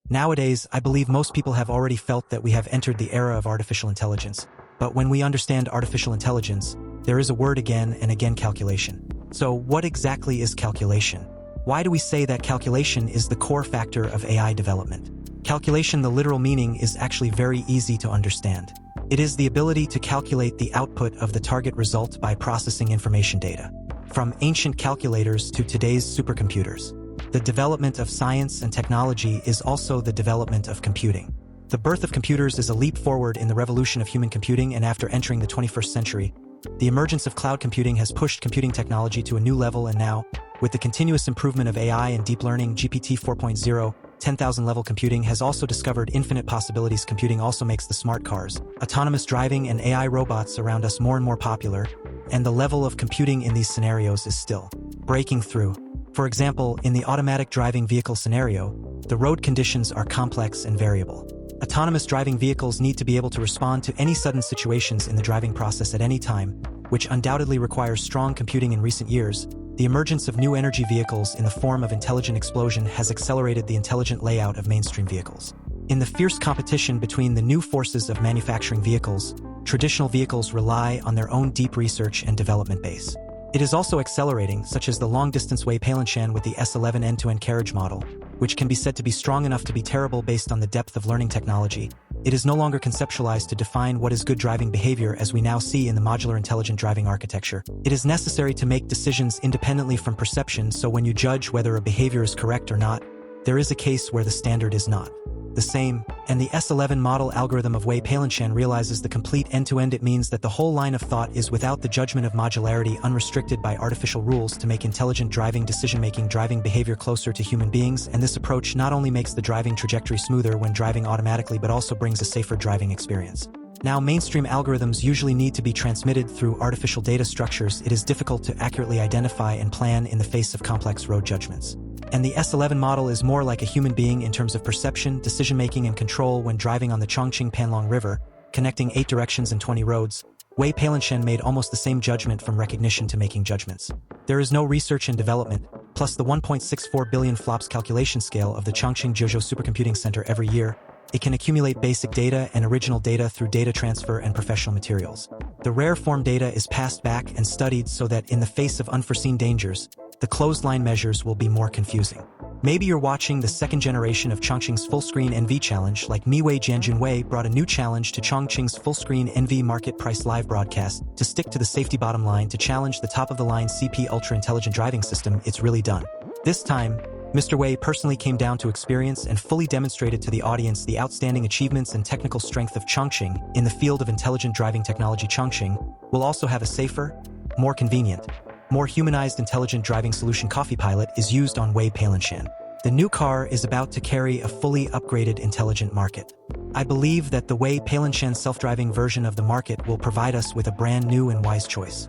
Nowadays, I believe most people have already felt that we have entered the era of artificial intelligence. But when we understand artificial intelligence, there is a word again and again: calculation. So what exactly is calculation? Why do we say that calculation is the core factor of AI development? Calculation, the literal meaning, is actually very easy to understand. It is the ability to calculate the output of the target result by processing information data. From ancient calculators to today's supercomputers, the development of science and technology is also the development of computing. The birth of computers is a leap forward in the revolution of human computing, and after entering the 21st century, the emergence of cloud computing has pushed computing technology to a new level, and now, with the continuous improvement of AI and deep learning, GPT 4.0, 10,000 level computing has also discovered infinite possibilities. Computing also makes the smart cars, autonomous driving, and AI robots around us more and more popular, and the level of computing in these scenarios is still breaking through. For example, in the automatic driving vehicle scenario, the road conditions are complex and variable. Autonomous driving vehicles need to be able to respond to any sudden situations in the driving process at any time, which undoubtedly requires strong computing. In recent years, the emergence of new energy vehicles in the form of intelligent explosion has accelerated the intelligent layout of mainstream vehicles. In the fierce competition between the new forces of manufacturing vehicles, traditional vehicles rely on their own deep research and development base. It is also accelerating, such as the long-distance Wei-Peilanshan with the S11 end-to-end carriage model, which can be said to be strong enough to be terrible based on the depth of learning technology. It is no longer conceptualized to define what is good driving behavior, as we now see in the modular intelligent driving architecture. It is necessary to make decisions independently from perception, so when you judge whether a behavior is correct or not, there is a case where the standard is not the same, and the S11 model algorithm of Wei-Peilanshan realizes the complete end-to-end. It means that the whole line of thought is without the judgment of modularity, unrestricted by artificial rules, to make intelligent driving decision-making driving behavior closer to human beings, and this approach not only makes the driving trajectory smoother when driving automatically but also brings a safer driving experience. Now, mainstream algorithms usually need to be transmitted through artificial data structures. It is difficult to accurately identify and plan in the face of complex road judgments. And the S11 model is more like a human being in terms of perception, decision-making, and control. When driving on the Chongqing-Panlong River, connecting 8 directions and 20 roads, Wei-Peilanshan made almost the same judgment from recognition to making judgments. There is no research and development, plus the 1.64 billion flops calculation scale of the Chongqing Jiuzhou Supercomputing Center every year. It can accumulate basic data and original data through data transfer and professional materials. The rare form data is passed back and studied so that in the face of unforeseen dangers, the closed-line measures will be more confusing. Maybe you're watching the second generation of Chongqing's full-screen NV challenge. Like Miwei Jianjunwei brought a new challenge to Chongqing's full-screen NV market price live broadcast to stick to the safety bottom line, to challenge the top-of-the-line CP ultra-intelligent driving system. It's really done. This time, Mr. Wei personally came down to experience and fully demonstrated to the audience the outstanding achievements and technical strength of Chongqing in the field of intelligent driving technology. Chongqing will also have a safer, more convenient, more humanized intelligent driving solution. Coffee Pilot is used on Wei-Peilanshan. The new car is about to carry a fully upgraded intelligent market. I believe that the Wei-Peilanshan self-driving version of the market will provide us with a brand new and wise choice.